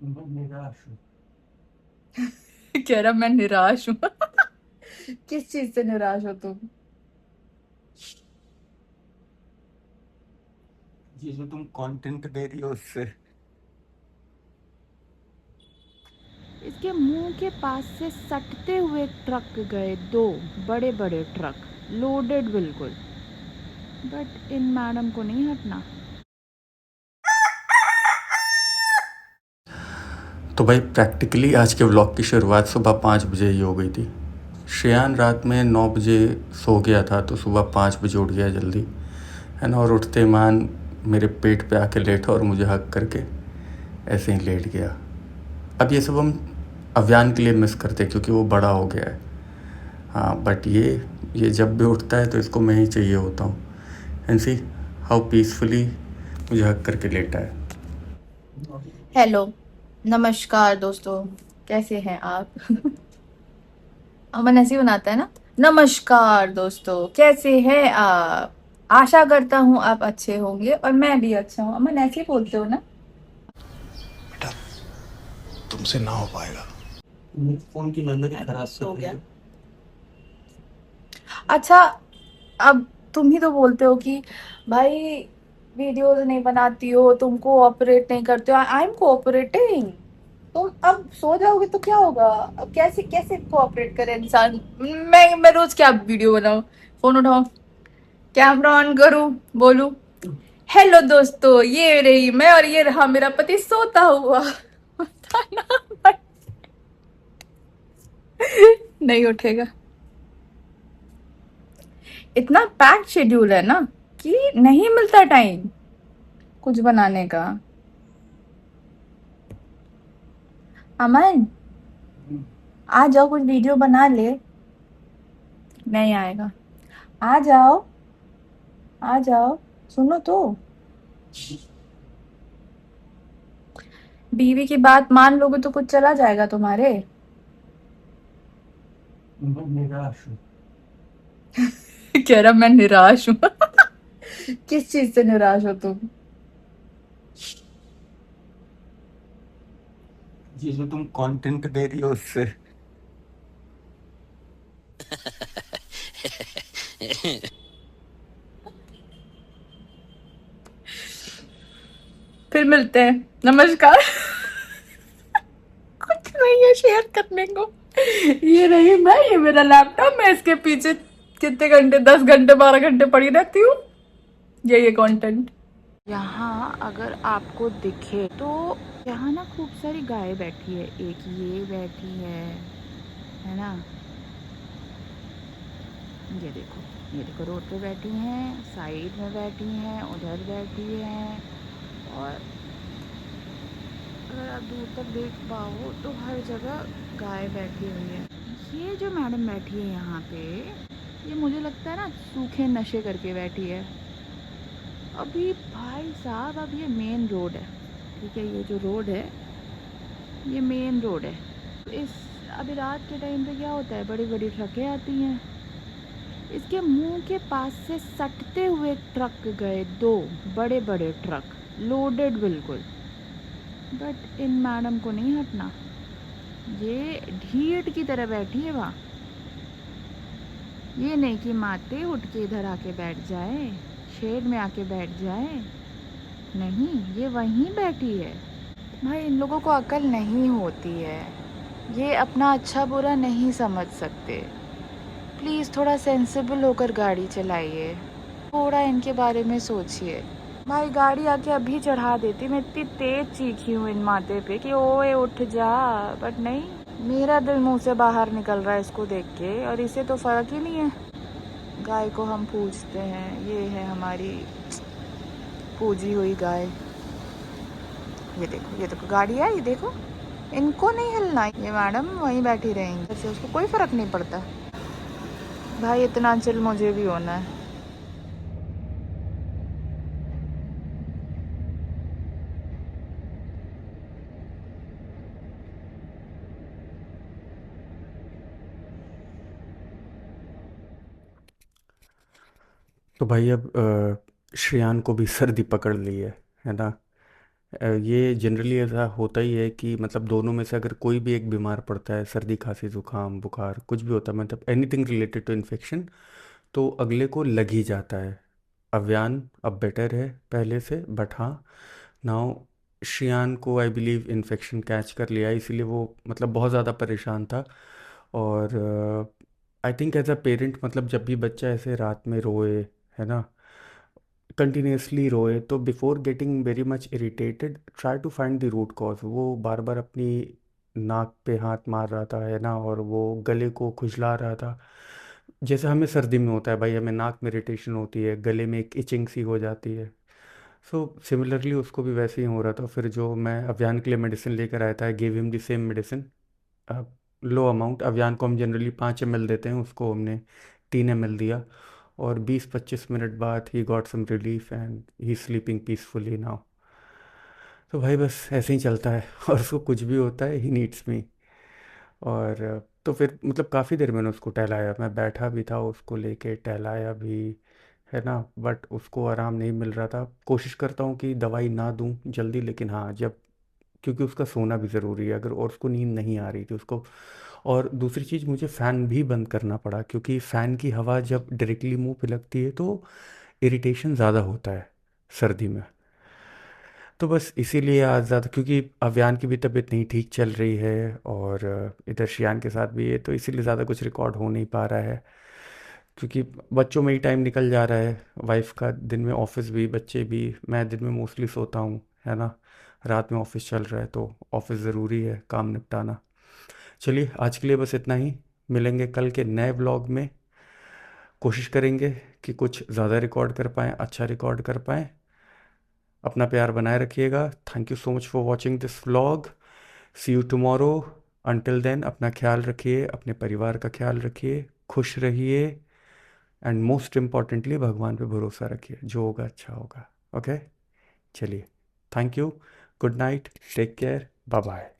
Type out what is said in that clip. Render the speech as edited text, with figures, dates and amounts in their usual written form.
मैं निराश हूँ। कह रहा मैं निराश हूँ। किस चीज से निराश हो तुम? ये जो तुम कंटेंट दे रही हो उससे। इसके मुंह के पास से सटते हुए ट्रक गए, दो बड़े बड़े ट्रक, लोडेड बिल्कुल। बट इन मैडम को नहीं हटना। तो भाई प्रैक्टिकली आज के व्लॉग की शुरुआत सुबह 5 बजे ही हो गई थी। श्रेयान रात में 9 बजे सो गया था तो सुबह 5 बजे उठ गया जल्दी, है ना। और उठते मान मेरे पेट पे आके लेटा और मुझे हक करके ऐसे ही लेट गया। अब ये सब हम अव्यान के लिए मिस करते हैं क्योंकि वो बड़ा हो गया है। हाँ बट ये जब भी उठता है तो इसको मैं ही चाहिए होता हूँ। एंड सी हाउ पीसफुली मुझे हक करके लेटा है। हेलो, नमस्कार दोस्तों, कैसे हैं आप? अमन ऐसे ही बनाता है ना। नमस्कार दोस्तों, कैसे हैं आप? आशा करता हूँ आप अच्छे होंगे और मैं भी अच्छा हूँ। अमन ऐसे ही बोलते हो ना। बेटा, तुमसे ना हो पाएगा। मेरे फोन की मेमोरी अरे, खराब कर सो रही गया। है। अच्छा, अब तुम ही तो बोलते हो कि भाई वीडियोस नहीं बनाती हो, तुम कोऑपरेट नहीं करते हो। I am cooperating. तुम अब सो जाओगे तो क्या होगा? अब कैसे कैसे कोऑपरेट करे इंसान? मैं रोज क्या वीडियो बनाऊं? फोन उठाऊं, कैमरा ऑन करूं, बोलूं हेलो दोस्तों, ये रही मैं और ये रहा मेरा पति सोता हुआ। बताना। नहीं उठेगा। इतना पैक्ड शेड्यूल है ना कि नहीं मिलता टाइम कुछ बनाने का। अमन, आ जाओ, कुछ वीडियो बना ले। नहीं आएगा। आ जाओ, आ जाओ, सुनो तो। बीवी की बात मान लोगे तो कुछ चला जाएगा तुम्हारे। मैं निराश हूँ। कह रहा मैं निराश हूँ। किस चीज से निराश हो तुम? ये जो तुम कंटेंट दे रही हो उससे। फिर मिलते हैं। नमस्कार। कुछ नहीं है शेयर करने को। ये रही मैं, ये मेरा लैपटॉप, मैं इसके पीछे कितने घंटे, 10 घंटे 12 घंटे पड़ी रहती हूँ। ये कंटेंट। यहाँ अगर आपको दिखे तो यहाँ ना खूब सारी गाय बैठी है। एक ये बैठी है ना। ये देखो रोड पे बैठी हैं, साइड में बैठी हैं, उधर बैठी हैं। और अगर आप दूर तक देख पाओ तो हर जगह गाय बैठी हुई है। ये जो मैडम बैठी है यहाँ पे, ये मुझे लगता है ना सूखे नशे करके बैठी है। अभी भाई साहब, अब ये मेन रोड है, ठीक है। ये जो रोड है, ये मेन रोड है। इस अभी रात के टाइम पे क्या होता है, बड़ी बड़ी ट्रकें आती हैं। इसके मुंह के पास से सटते हुए ट्रक गए, दो बड़े बड़े ट्रक, लोडेड बिल्कुल। बट इन मैडम को नहीं हटना। ये ढीठ की तरह बैठी है वहाँ। ये नहीं कि माते उठ के इधर आके बैठ जाए, शेड में आके बैठ जाए। नहीं, ये वहीं बैठी है। भाई इन लोगों को अकल नहीं होती है। ये अपना अच्छा बुरा नहीं समझ सकते। प्लीज़ थोड़ा सेंसिबल होकर गाड़ी चलाइए। थोड़ा इनके बारे में सोचिए। भाई गाड़ी आके अभी चढ़ा देती, मैं इतनी तेज चीखी हूँ इन माथे पे कि ओए उठ जा। बट नहीं, मेरा दिल मुंह से बाहर निकल रहा है इसको देख के, और इसे तो फ़र्क ही नहीं है। गाय को हम पूजते हैं, ये है हमारी पूजी हुई गाय। ये देखो गाड़ी आई, देखो। इनको नहीं हिलना, ये मैडम वहीं बैठी रहेंगी, ऐसे उसको कोई फ़र्क नहीं पड़ता। भाई इतना चिल मुझे भी होना है। तो भाई अब श्रेयान को भी सर्दी पकड़ ली है ना। ये जनरली ऐसा होता ही है कि मतलब दोनों में से अगर कोई भी एक बीमार पड़ता है, सर्दी खांसी जुकाम बुखार कुछ भी होता है, मतलब एनीथिंग रिलेटेड टू इन्फेक्शन, तो अगले को लग ही जाता है। अव्यान अब बेटर है पहले से, बट हाँ, नाउ श्रियान को आई बिलीव इन्फेक्शन कैच कर लिया, इसीलिए वो मतलब बहुत ज़्यादा परेशान था। और I think as a parent, मतलब जब भी बच्चा ऐसे रात में रोए, है ना, कंटिन्यूसली रोए, तो before getting very much irritated, try to find the root cause. वो बार बार अपनी नाक पे हाथ मार रहा था, है ना, और वो गले को खुजला रहा था, जैसे हमें सर्दी में होता है भाई, हमें नाक में इरिटेशन होती है, गले में एक इचिंग सी हो जाती है। सो सिमिलरली उसको भी वैसे ही हो रहा था। फिर जो मैं अभियान के लिए मेडिसिन लेकर आया था, I give him the same medicine, low amount. अभियान को हम जनरली 5 ml देते हैं, उसको हमने 3 ml दिया, और 20-25 मिनट बाद he got some relief and he sleeping peacefully now. तो भाई बस ऐसे ही चलता है और उसको कुछ भी होता है, ही नीड्स मी। और तो फिर मतलब काफ़ी देर मैंने उसको टहलाया, मैं बैठा भी था उसको लेके, टहलाया भी, है ना, बट उसको आराम नहीं मिल रहा था। कोशिश करता हूँ कि दवाई ना दूँ जल्दी, लेकिन हाँ, जब, क्योंकि उसका सोना भी ज़रूरी है अगर, और उसको नींद नहीं आ रही थी उसको। और दूसरी चीज़, मुझे फ़ैन भी बंद करना पड़ा, क्योंकि फ़ैन की हवा जब डायरेक्टली मुंह पे लगती है तो इरिटेशन ज़्यादा होता है सर्दी में। तो बस इसीलिए आज ज़्यादा, क्योंकि अव्यान की भी तबीयत नहीं ठीक चल रही है, और इधर शियान के साथ भी है, तो इसीलिए ज़्यादा कुछ रिकॉर्ड हो नहीं पा रहा है, क्योंकि बच्चों में ही टाइम निकल जा रहा है, वाइफ का दिन में ऑफिस भी, बच्चे भी, मैं दिन में मोस्टली सोता हूँ, है ना, रात में ऑफिस चल रहा है, तो ऑफिस ज़रूरी है काम निपटाना। चलिए आज के लिए बस इतना ही, मिलेंगे कल के नए व्लॉग में। कोशिश करेंगे कि कुछ ज़्यादा रिकॉर्ड कर पाएँ, अच्छा रिकॉर्ड कर पाएँ। अपना प्यार बनाए रखिएगा। Thank you so much for watching this vlog. See you tomorrow. Until then अपना ख्याल रखिए, अपने परिवार का ख्याल रखिए, खुश रहिए, एंड मोस्ट इम्पॉर्टेंटली भगवान पे भरोसा रखिए, जो होगा अच्छा होगा। ओके, चलिए, thank you, good night, take care, bye bye.